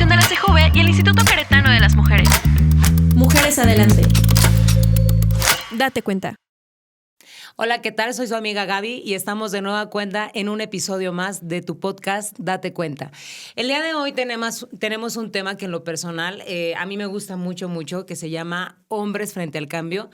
colaboración de la CJV y el Instituto Queretano de las Mujeres. Mujeres Adelante. Date cuenta. Hola, ¿qué tal? Soy su amiga Gaby y estamos de nueva cuenta en un episodio más de tu podcast Date Cuenta. El día de hoy tenemos un tema que en lo personal a mí me gusta mucho, que se llama Hombres frente al cambio.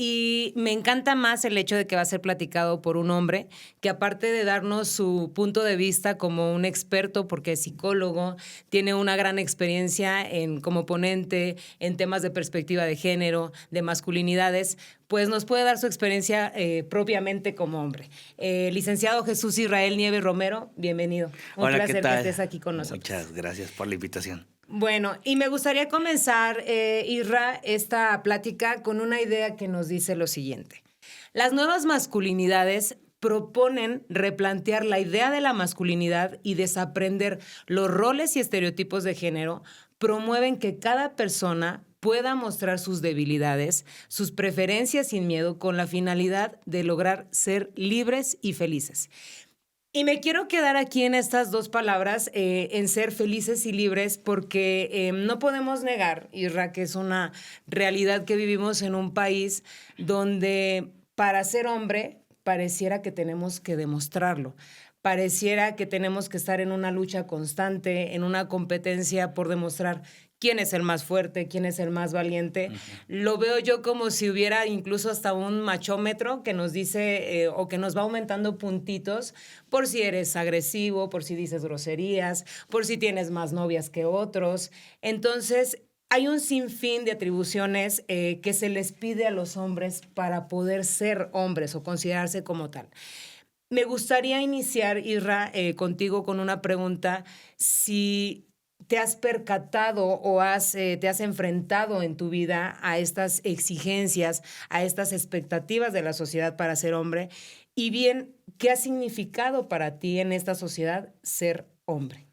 Y me encanta más el hecho de que va a ser platicado por un hombre que, aparte de darnos su punto de vista como un experto, porque es psicólogo, tiene una gran experiencia como ponente en temas de perspectiva de género, de masculinidades, pues nos puede dar su experiencia propiamente como hombre. Licenciado Jesús Israel Nieves Romero, bienvenido. Hola, placer ¿qué tal? que estés aquí con nosotros. Muchas gracias por la invitación. Bueno, y me gustaría comenzar, Isra, esta plática con una idea que nos dice lo siguiente. Las nuevas masculinidades proponen replantear la idea de la masculinidad y desaprender los roles y estereotipos de género, promueven que cada persona pueda mostrar sus debilidades, sus preferencias sin miedo, con la finalidad de lograr ser libres y felices. Y me quiero quedar aquí en estas dos palabras, en ser felices y libres, porque no podemos negar, Isra, que es una realidad que vivimos en un país donde para ser hombre pareciera que tenemos que demostrarlo. Pareciera que tenemos que estar en una lucha constante, en una competencia por demostrar quién es el más fuerte, quién es el más valiente. Uh-huh. Lo veo yo como si hubiera incluso hasta un machómetro que nos dice o que nos va aumentando puntitos por si eres agresivo, por si dices groserías, por si tienes más novias que otros. Entonces, hay un sinfín de atribuciones que se les pide a los hombres para poder ser hombres o considerarse como tal. Me gustaría iniciar, Isra, contigo con una pregunta. Si te has percatado o te has enfrentado en tu vida a estas exigencias, a estas expectativas de la sociedad para ser hombre, y bien, ¿qué ha significado para ti en esta sociedad ser hombre?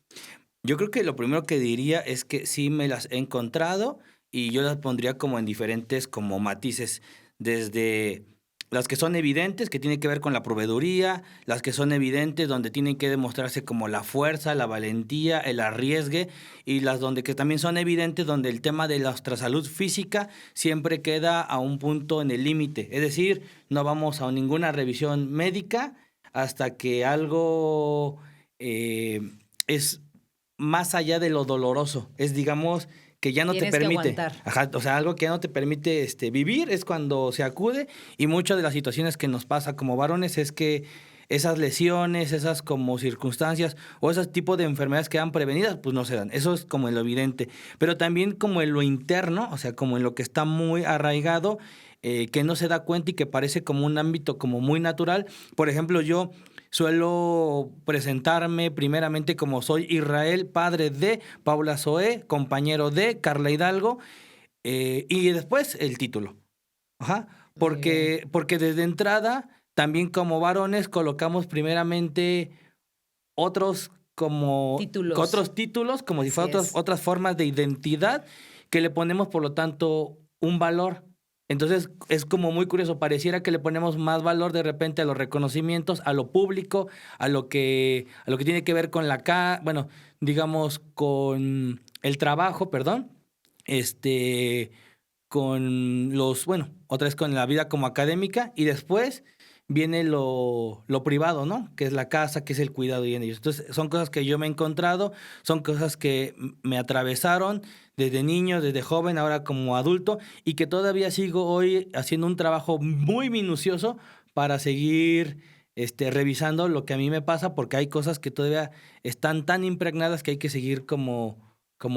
Yo creo que lo primero que diría es que sí me las he encontrado y yo las pondría como en diferentes como matices, desde las que son evidentes, que tienen que ver con la proveeduría, las que son evidentes, donde tienen que demostrarse como la fuerza, la valentía, el arriesgue, y las donde que también son evidentes, donde el tema de nuestra salud física siempre queda a un punto en el límite. Es decir, no vamos a ninguna revisión médica hasta que algo es más allá de lo doloroso. Es, digamos, que ya no Tienes te permite. Que aguantar. Ajá, o sea, algo que ya no te permite vivir es cuando se acude, y muchas de las situaciones que nos pasa como varones es que esas lesiones, esas como circunstancias o esos tipos de enfermedades que eran prevenidas, pues no se dan. Eso es como en lo evidente. Pero también como en lo interno, o sea, como en lo que está muy arraigado, que no se da cuenta y que parece como un ámbito como muy natural. Por ejemplo, yo suelo presentarme primeramente como soy Israel, padre de Paula Zoé, compañero de Carla Hidalgo, y después el título. Ajá. Porque desde entrada, también como varones, colocamos primeramente otros títulos, como si fueran otras formas de identidad, que le ponemos, por lo tanto, un valor. Entonces, es como muy curioso, pareciera que le ponemos más valor de repente a los reconocimientos, a lo público, a lo que tiene que ver con digamos, con el trabajo, con otra vez con la vida como académica, y después viene lo privado, ¿no? Que es la casa, que es el cuidado y en ellos. Entonces, son cosas que yo me he encontrado, son cosas que me atravesaron desde niño, desde joven, ahora como adulto, y que todavía sigo hoy haciendo un trabajo muy minucioso para seguir revisando lo que a mí me pasa, porque hay cosas que todavía están tan impregnadas que hay que seguir como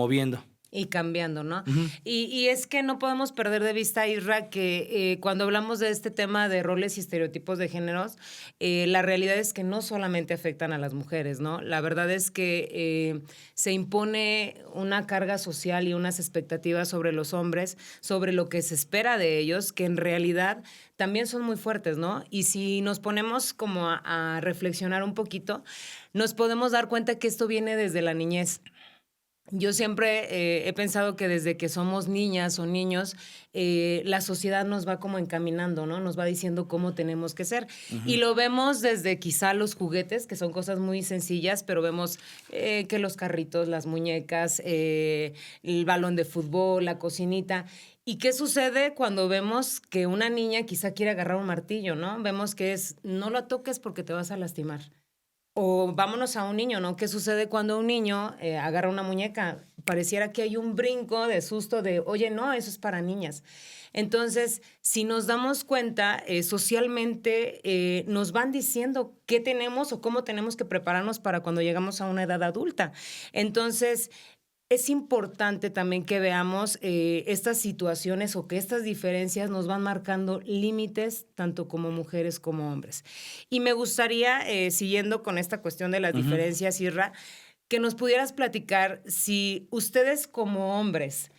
viendo. Y cambiando, ¿no? Uh-huh. Y es que no podemos perder de vista, Isra, que cuando hablamos de este tema de roles y estereotipos de géneros, la realidad es que no solamente afectan a las mujeres, ¿no? La verdad es que se impone una carga social y unas expectativas sobre los hombres, sobre lo que se espera de ellos, que en realidad también son muy fuertes, ¿no? Y si nos ponemos como a reflexionar un poquito, nos podemos dar cuenta que esto viene desde la niñez. Yo siempre he pensado que desde que somos niñas o niños, la sociedad nos va como encaminando, ¿no? Nos va diciendo cómo tenemos que ser. Y lo vemos desde quizá los juguetes, que son cosas muy sencillas, pero vemos que los carritos, las muñecas, el balón de fútbol, la cocinita. ¿Y qué sucede cuando vemos que una niña quizá quiere agarrar un martillo, ¿no? Vemos que es, no lo toques porque te vas a lastimar. O vámonos a un niño, ¿no? ¿Qué sucede cuando un niño agarra una muñeca? Pareciera que hay un brinco de susto de, oye, no, eso es para niñas. Entonces, si nos damos cuenta, socialmente nos van diciendo qué tenemos o cómo tenemos que prepararnos para cuando llegamos a una edad adulta. Entonces, es importante también que veamos estas situaciones o que estas diferencias nos van marcando límites tanto como mujeres como hombres. Y me gustaría, siguiendo con esta cuestión de las diferencias, Irra, que nos pudieras platicar si ustedes como hombres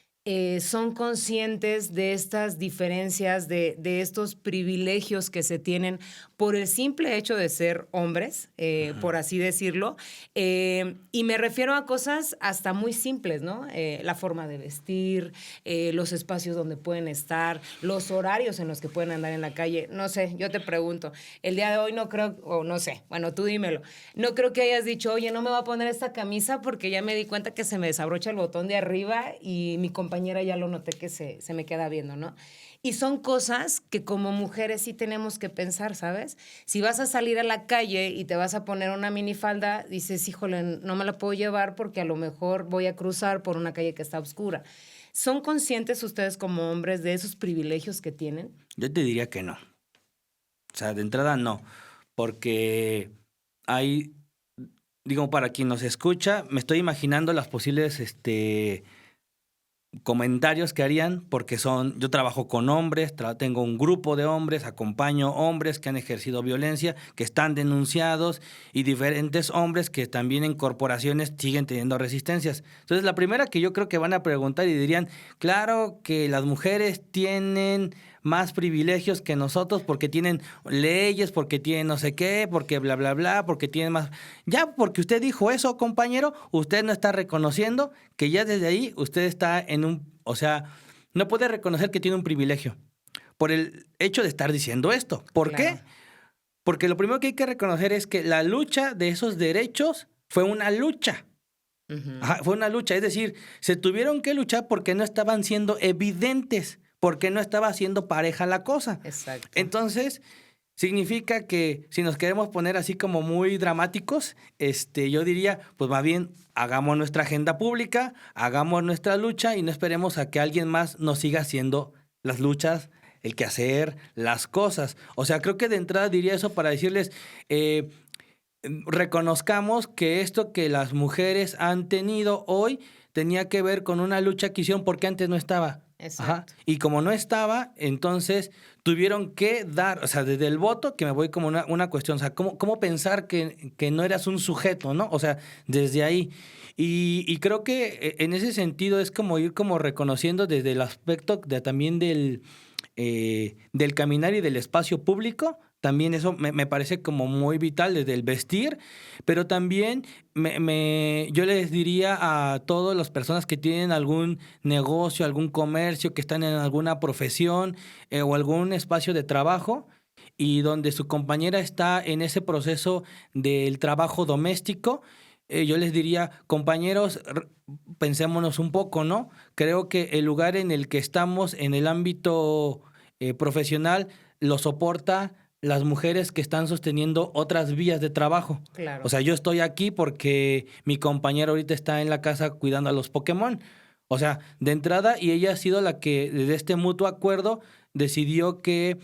son conscientes de estas diferencias, de estos privilegios que se tienen por el simple hecho de ser hombres, por así decirlo. Y me refiero a cosas hasta muy simples, ¿no? La forma de vestir, los espacios donde pueden estar, los horarios en los que pueden andar en la calle. No sé, yo te pregunto, el día de hoy no creo, o no sé, bueno, tú dímelo, no creo que hayas dicho, oye, no me voy a poner esta camisa porque ya me di cuenta que se me desabrocha el botón de arriba y mi compañera ya lo noté que se me queda viendo, ¿no? Y son cosas que como mujeres sí tenemos que pensar, ¿sabes? Si vas a salir a la calle y te vas a poner una minifalda, dices, híjole, no me la puedo llevar porque a lo mejor voy a cruzar por una calle que está oscura. ¿Son conscientes ustedes como hombres de esos privilegios que tienen? Yo te diría que no. O sea, de entrada no. Porque hay, digo, para quien nos escucha, me estoy imaginando las posibles comentarios que harían, porque yo trabajo con hombres, tengo un grupo de hombres, acompaño hombres que han ejercido violencia, que están denunciados, y diferentes hombres que también en corporaciones siguen teniendo resistencias. Entonces, la primera que yo creo que van a preguntar y dirían, claro que las mujeres tienen más privilegios que nosotros porque tienen leyes, porque tienen no sé qué, porque bla, bla, bla, porque tienen más... Ya porque usted dijo eso, compañero, usted no está reconociendo que ya desde ahí usted está en o sea, no puede reconocer que tiene un privilegio por el hecho de estar diciendo esto. ¿Por Claro. qué? Porque lo primero que hay que reconocer es que la lucha de esos derechos fue una lucha. Ajá, fue una lucha, es decir, se tuvieron que luchar porque no estaban siendo evidentes, porque no estaba siendo pareja la cosa. Exacto. Entonces, significa que si nos queremos poner así como muy dramáticos, yo diría, pues más bien hagamos nuestra agenda pública, hagamos nuestra lucha y no esperemos a que alguien más nos siga haciendo las luchas, el quehacer, las cosas. O sea, creo que de entrada diría eso para decirles, reconozcamos que esto que las mujeres han tenido hoy tenía que ver con una lucha que hicieron porque antes no estaba. Exacto. Ajá. Y como no estaba, entonces tuvieron que dar, o sea, desde el voto, que me voy como una cuestión, o sea, ¿cómo pensar que no eras un sujeto, ¿no? O sea, desde ahí. Y creo que en ese sentido es como ir como reconociendo desde el aspecto también del caminar y del espacio público. También eso me parece como muy vital desde el vestir, pero también yo les diría a todas las personas que tienen algún negocio, algún comercio, que están en alguna profesión o algún espacio de trabajo y donde su compañera está en ese proceso del trabajo doméstico, yo les diría, compañeros, pensémonos un poco, ¿no? Creo que el lugar en el que estamos en el ámbito profesional lo soporta las mujeres que están sosteniendo otras vías de trabajo. Claro. O sea, yo estoy aquí porque mi compañera ahorita está en la casa cuidando a los Pokémon. O sea, de entrada, y ella ha sido la que desde este mutuo acuerdo decidió que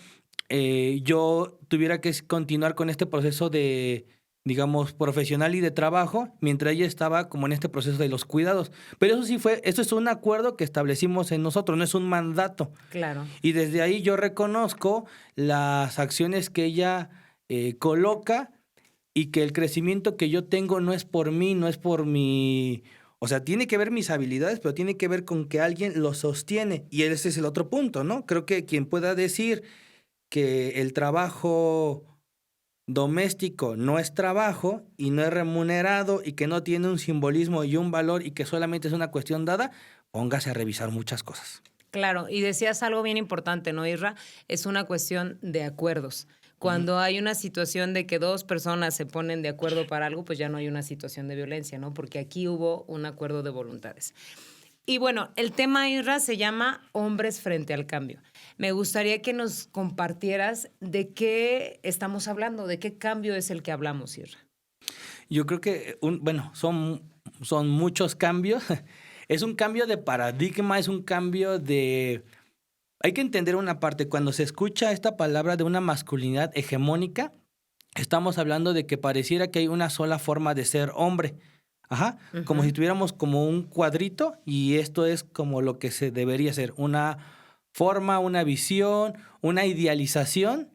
yo tuviera que continuar con este proceso de, digamos, profesional y de trabajo, mientras ella estaba como en este proceso de los cuidados. Pero eso es un acuerdo que establecimos en nosotros, no es un mandato. Claro. Y desde ahí yo reconozco las acciones que ella coloca y que el crecimiento que yo tengo no es por mí, no es por mi... O sea, tiene que ver mis habilidades, pero tiene que ver con que alguien lo sostiene. Y ese es el otro punto, ¿no? Creo que quien pueda decir que el trabajo doméstico no es trabajo y no es remunerado y que no tiene un simbolismo y un valor y que solamente es una cuestión dada, póngase a revisar muchas cosas. Claro, y decías algo bien importante, ¿no, Isra? Es una cuestión de acuerdos. Cuando hay una situación de que dos personas se ponen de acuerdo para algo, pues ya no hay una situación de violencia, ¿no? Porque aquí hubo un acuerdo de voluntades. Y bueno, el tema, Isra, se llama Hombres frente al cambio. Me gustaría que nos compartieras de qué estamos hablando, de qué cambio es el que hablamos, Isra. Yo creo que, son muchos cambios. Es un cambio de paradigma, es un cambio de... Hay que entender una parte, cuando se escucha esta palabra de una masculinidad hegemónica, estamos hablando de que pareciera que hay una sola forma de ser hombre. Ajá, como si tuviéramos como un cuadrito y esto es como lo que se debería ser, una forma, una visión, una idealización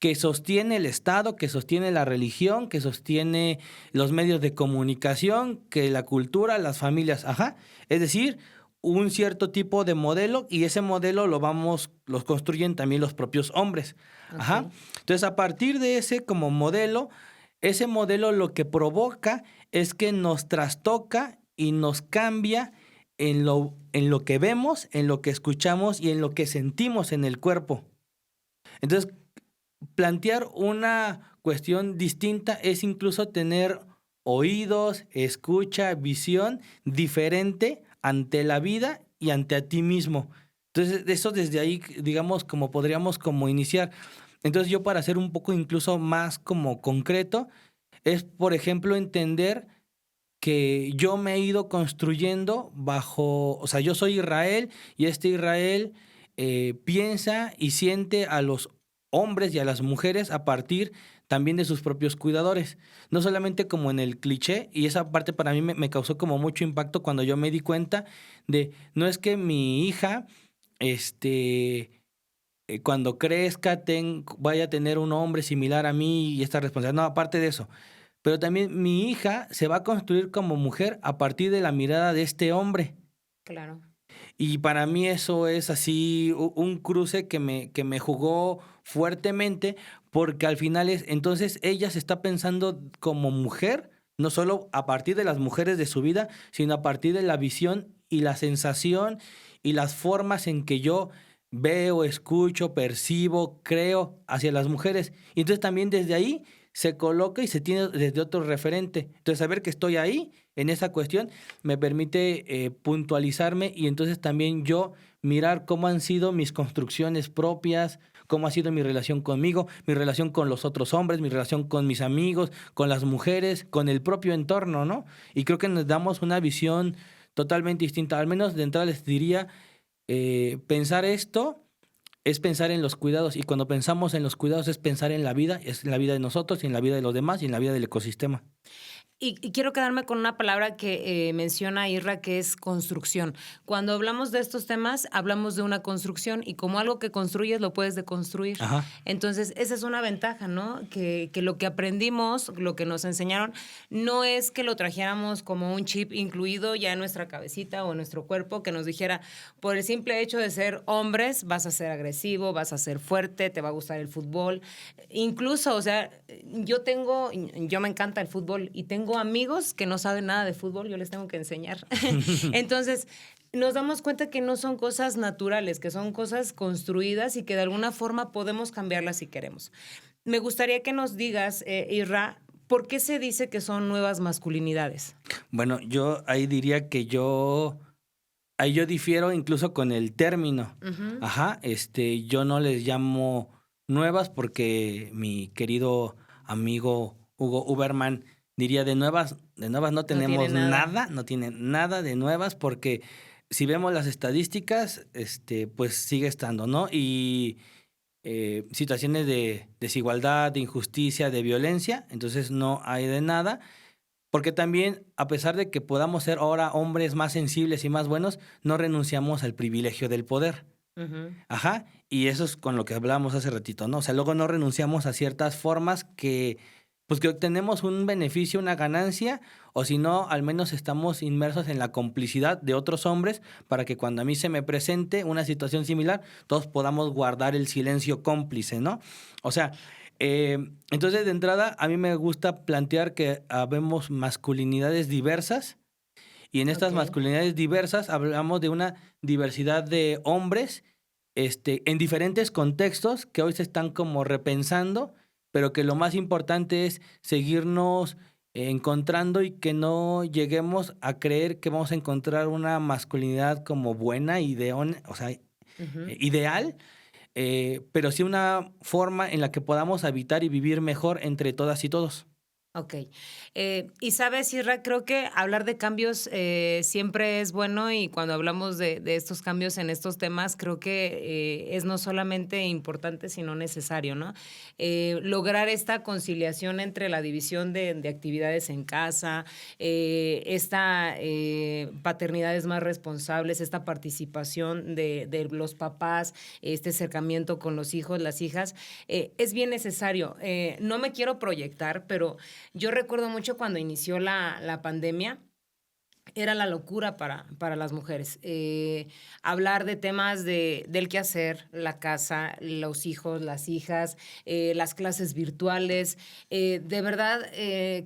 que sostiene el Estado, que sostiene la religión, que sostiene los medios de comunicación, que la cultura, las familias, ajá. Es decir, un cierto tipo de modelo y ese modelo los construyen también los propios hombres. Ajá. Entonces, a partir de ese como modelo, ese modelo lo que provoca es que nos trastoca y nos cambia en lo que vemos, en lo que escuchamos y en lo que sentimos en el cuerpo. Entonces, plantear una cuestión distinta es incluso tener oídos, escucha, visión diferente ante la vida y ante a ti mismo. Entonces, eso desde ahí, digamos, como podríamos como iniciar. Entonces, yo para ser un poco incluso más como concreto, es, por ejemplo, entender que yo me he ido construyendo o sea, yo soy Israel y este Israel piensa y siente a los hombres y a las mujeres a partir también de sus propios cuidadores. No solamente como en el cliché, y esa parte para mí me causó como mucho impacto cuando yo me di cuenta de, no es que mi hija, cuando crezca vaya a tener un hombre similar a mí y esta responsabilidad. No, aparte de eso. Pero también mi hija se va a construir como mujer a partir de la mirada de este hombre. Claro. Y para mí eso es así un cruce que me jugó fuertemente porque al final entonces ella se está pensando como mujer, no solo a partir de las mujeres de su vida, sino a partir de la visión y la sensación y las formas en que yo veo, escucho, percibo, creo hacia las mujeres. Y entonces también desde ahí se coloca y se tiene desde otro referente. Entonces, saber que estoy ahí en esa cuestión me permite puntualizarme y entonces también yo mirar cómo han sido mis construcciones propias, cómo ha sido mi relación conmigo, mi relación con los otros hombres, mi relación con mis amigos, con las mujeres, con el propio entorno, ¿no? Y creo que nos damos una visión totalmente distinta. Al menos de entrada les diría, pensar esto es pensar en los cuidados, y cuando pensamos en los cuidados es pensar en la vida, es en la vida de nosotros y en la vida de los demás y en la vida del ecosistema. Y quiero quedarme con una palabra que menciona Irra, que es construcción. Cuando hablamos de estos temas, hablamos de una construcción y como algo que construyes lo puedes deconstruir. Ajá. Entonces, esa es una ventaja, ¿no? Que lo que aprendimos, lo que nos enseñaron, no es que lo trajéramos como un chip incluido ya en nuestra cabecita o en nuestro cuerpo, que nos dijera, por el simple hecho de ser hombres, vas a ser agresivo, vas a ser fuerte, te va a gustar el fútbol. Incluso, o sea, yo me encanta el fútbol y tengo amigos que no saben nada de fútbol, yo les tengo que enseñar. Entonces, nos damos cuenta que no son cosas naturales, que son cosas construidas y que de alguna forma podemos cambiarlas si queremos. Me gustaría que nos digas, Irra, ¿por qué se dice que son nuevas masculinidades? Bueno, yo ahí diría que yo difiero incluso con el término. Uh-huh. Ajá, yo no les llamo nuevas porque mi querido amigo Hugo Uberman diría de nuevas no tenemos nada, no tienen nada de nuevas porque si vemos las estadísticas, pues sigue estando, ¿no? Y situaciones de desigualdad, de injusticia, de violencia, entonces no hay de nada, porque también, a pesar de que podamos ser ahora hombres más sensibles y más buenos, no renunciamos al privilegio del poder. Uh-huh. Ajá, y eso es con lo que hablábamos hace ratito, ¿no? O sea, luego no renunciamos a ciertas formas que obtenemos un beneficio, una ganancia, o si no, al menos estamos inmersos en la complicidad de otros hombres para que cuando a mí se me presente una situación similar, todos podamos guardar el silencio cómplice, ¿no? O sea, Entonces, de entrada, a mí me gusta plantear que habemos masculinidades diversas y en estas Ok. masculinidades diversas hablamos de una diversidad de hombres en diferentes contextos que hoy se están como repensando, pero que lo más importante es seguirnos encontrando y que no lleguemos a creer que vamos a encontrar una masculinidad como buena, o sea, Ujú. ideal, pero sí una forma en la que podamos habitar y vivir mejor entre todas y todos. Ok. Y sabes, Isra, creo que hablar de cambios siempre es bueno y cuando hablamos de estos cambios en estos temas, creo que es no solamente importante, sino necesario, ¿no? Lograr esta conciliación entre la división de actividades en casa, esta paternidades más responsables, esta participación de los papás, este acercamiento con los hijos, las hijas, es bien necesario. No me quiero proyectar, pero yo recuerdo mucho cuando inició la pandemia, era la locura para las mujeres. Hablar de temas del quehacer, la casa, los hijos, las hijas, las clases virtuales. De verdad,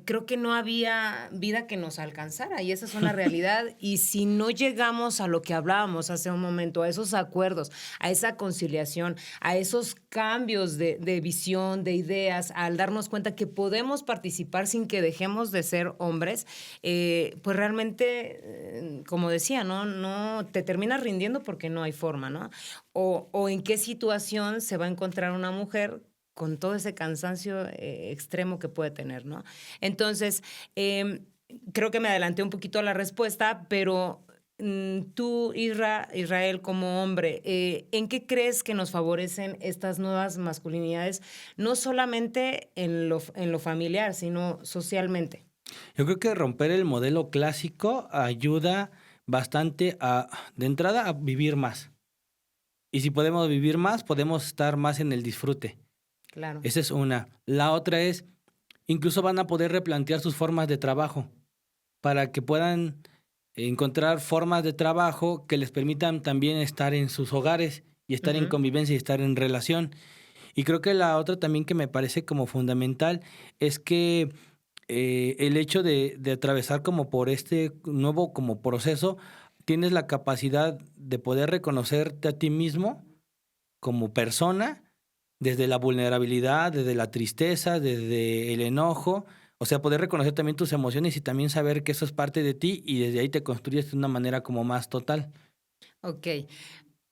creo que no había vida que nos alcanzara y esa es una realidad. Y si no llegamos a lo que hablábamos hace un momento, a esos acuerdos, a esa conciliación, a esos cambios de visión, de ideas, al darnos cuenta que podemos participar sin que dejemos de ser hombres, pues realmente como decía, no te terminas rindiendo porque no hay forma, ¿no? O en qué situación se va a encontrar una mujer con todo ese cansancio extremo que puede tener, ¿no? Entonces, creo que me adelanté un poquito a la respuesta, pero tú, Israel, como hombre, ¿en qué crees que nos favorecen estas nuevas masculinidades, no solamente en lo familiar, sino socialmente? Yo creo que romper el modelo clásico ayuda bastante de entrada, a vivir más. Y si podemos vivir más, podemos estar más en el disfrute. Claro. Esa es una. La otra es, incluso van a poder replantear sus formas de trabajo para que puedan encontrar formas de trabajo que les permitan también estar en sus hogares y estar en Ujú. convivencia y estar en relación. Y creo que la otra también que me parece como fundamental es que el hecho de atravesar como por este nuevo como proceso, tienes la capacidad de poder reconocerte a ti mismo como persona, desde la vulnerabilidad, desde la tristeza, desde el enojo, o sea, poder reconocer también tus emociones y también saber que eso es parte de ti y desde ahí te construyes de una manera como más total. Ok.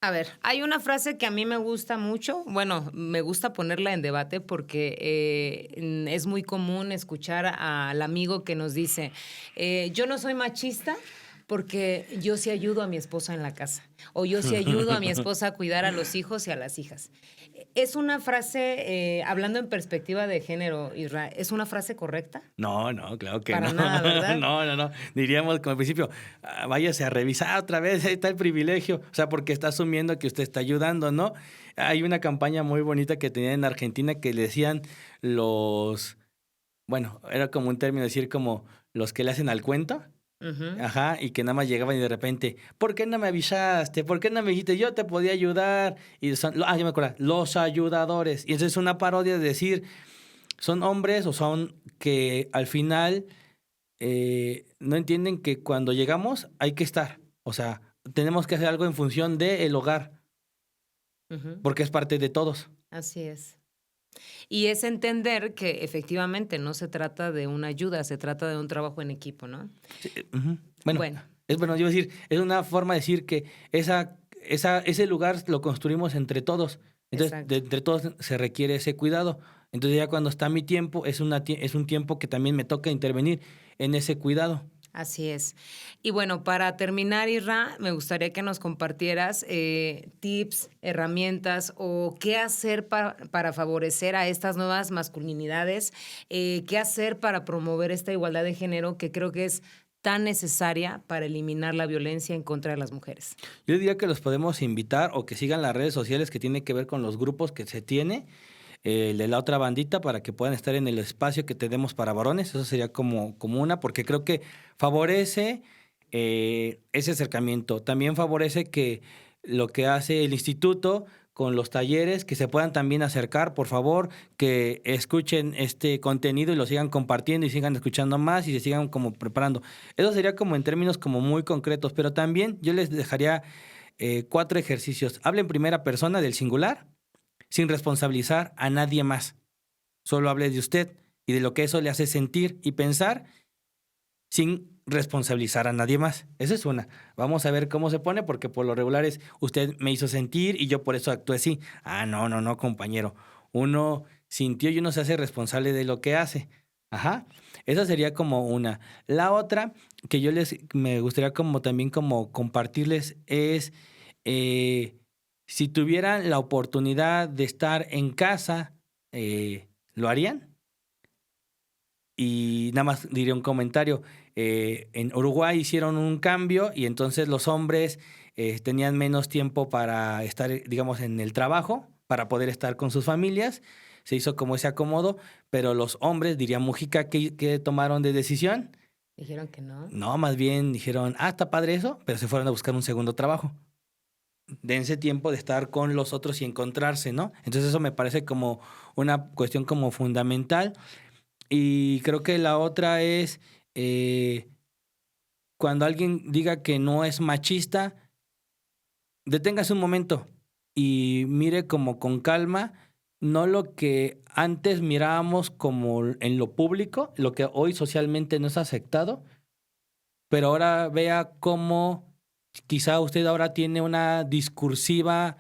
A ver, hay una frase que a mí me gusta mucho, bueno, me gusta ponerla en debate porque es muy común escuchar al amigo que nos dice, yo no soy machista porque yo sí ayudo a mi esposa en la casa o yo sí ayudo a mi esposa a cuidar a los hijos y a las hijas. Es una frase, hablando en perspectiva de género, Isra, ¿es una frase correcta? No, no, claro que Para no. nada, ¿verdad? No, no, no. Diríamos como al principio, váyase a revisar otra vez, ahí está el privilegio. O sea, porque está asumiendo que usted está ayudando, ¿no? Hay una campaña muy bonita que tenían en Argentina que le decían bueno, era como un término decir como los que le hacen al cuento. Ujú. Ajá, y que nada más llegaban y de repente, ¿por qué no me avisaste? ¿Por qué no me dijiste? Yo te podía ayudar. Y ya me acuerdo, los ayudadores. Y entonces es una parodia de decir, son hombres o son que al final no entienden que cuando llegamos hay que estar. O sea, tenemos que hacer algo en función del hogar, Ujú. porque es parte de todos. Así es. Y es entender que efectivamente no se trata de una ayuda, se trata de un trabajo en equipo, ¿no? Sí, ujú. Bueno, Bueno, yo iba a decir, es una forma de decir que ese lugar lo construimos entre todos. Entonces, exacto. entre todos se requiere ese cuidado. Entonces, ya cuando está mi tiempo, es un tiempo que también me toca intervenir en ese cuidado. Así es. Y bueno, para terminar, Irra, me gustaría que nos compartieras tips, herramientas o qué hacer para favorecer a estas nuevas masculinidades, qué hacer para promover esta igualdad de género que creo que es tan necesaria para eliminar la violencia en contra de las mujeres. Yo diría que los podemos invitar o que sigan las redes sociales que tienen que ver con los grupos que se tiene, el de la otra bandita, para que puedan estar en el espacio que tenemos para varones. Eso sería como una, porque creo que favorece ese acercamiento. También favorece que lo que hace el instituto con los talleres, que se puedan también acercar, por favor, que escuchen este contenido y lo sigan compartiendo y sigan escuchando más y se sigan como preparando. Eso sería como en términos como muy concretos, pero también yo les dejaría 4 ejercicios. Hablen en primera persona del singular, sin responsabilizar a nadie más. Solo hable de usted y de lo que eso le hace sentir y pensar sin responsabilizar a nadie más. Esa es una. Vamos a ver cómo se pone, porque por lo regular es usted me hizo sentir y yo por eso actué así. No, compañero. Uno sintió y uno se hace responsable de lo que hace. Ajá. Esa sería como una. La otra que me gustaría como también como compartirles es si tuvieran la oportunidad de estar en casa, ¿lo harían? Y nada más diré un comentario. En Uruguay hicieron un cambio y entonces los hombres tenían menos tiempo para estar, digamos, en el trabajo, para poder estar con sus familias. Se hizo como ese acomodo, pero los hombres, diría Mujica, ¿qué tomaron de decisión? Dijeron que no. No, más bien dijeron, está padre eso, pero se fueron a buscar un segundo trabajo. Dense tiempo de estar con los otros y encontrarse, ¿no? Entonces eso me parece como una cuestión como fundamental. Y creo que la otra es cuando alguien diga que no es machista, deténgase un momento y mire como con calma, no lo que antes mirábamos como en lo público, lo que hoy socialmente no es aceptado, pero ahora vea cómo quizá usted ahora tiene una discursiva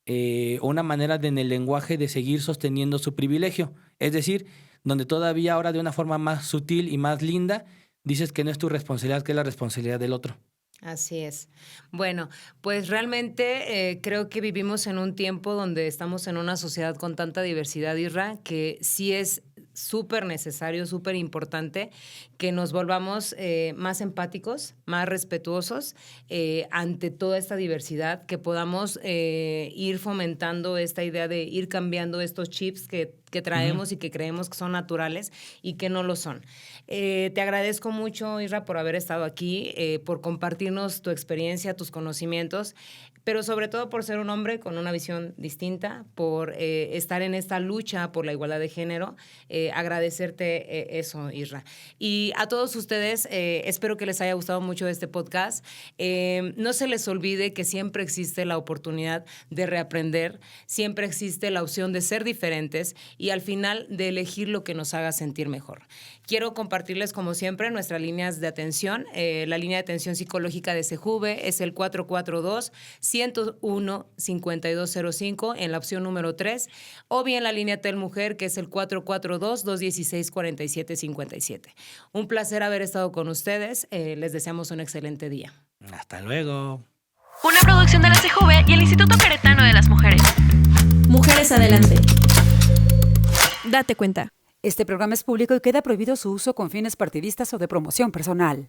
o una manera en el lenguaje de seguir sosteniendo su privilegio. Es decir, donde todavía ahora de una forma más sutil y más linda dices que no es tu responsabilidad, que es la responsabilidad del otro. Así es. Bueno, pues realmente creo que vivimos en un tiempo donde estamos en una sociedad con tanta diversidad, Isra, que sí es súper necesario, súper importante que nos volvamos más empáticos, más respetuosos ante toda esta diversidad, que podamos ir fomentando esta idea de ir cambiando estos chips que traemos y que creemos que son naturales y que no lo son. Te agradezco mucho, Isra, por haber estado aquí, por compartirnos tu experiencia, tus conocimientos, pero sobre todo por ser un hombre con una visión distinta, por estar en esta lucha por la igualdad de género. Agradecerte eso, Isra. Y a todos ustedes, espero que les haya gustado mucho este podcast. No se les olvide que siempre existe la oportunidad de reaprender, siempre existe la opción de ser diferentes y al final de elegir lo que nos haga sentir mejor. Quiero compartirles, como siempre, nuestras líneas de atención. La línea de atención psicológica de CEJUVE es el 442-101-5205 en la opción número 3, o bien la línea Telmujer, que es el 442-216-4757. Un placer haber estado con ustedes. Les deseamos un excelente día. Hasta luego. Una producción de la CEJUVE y el Instituto Queretano de las Mujeres. Mujeres adelante. Date cuenta. Este programa es público y queda prohibido su uso con fines partidistas o de promoción personal.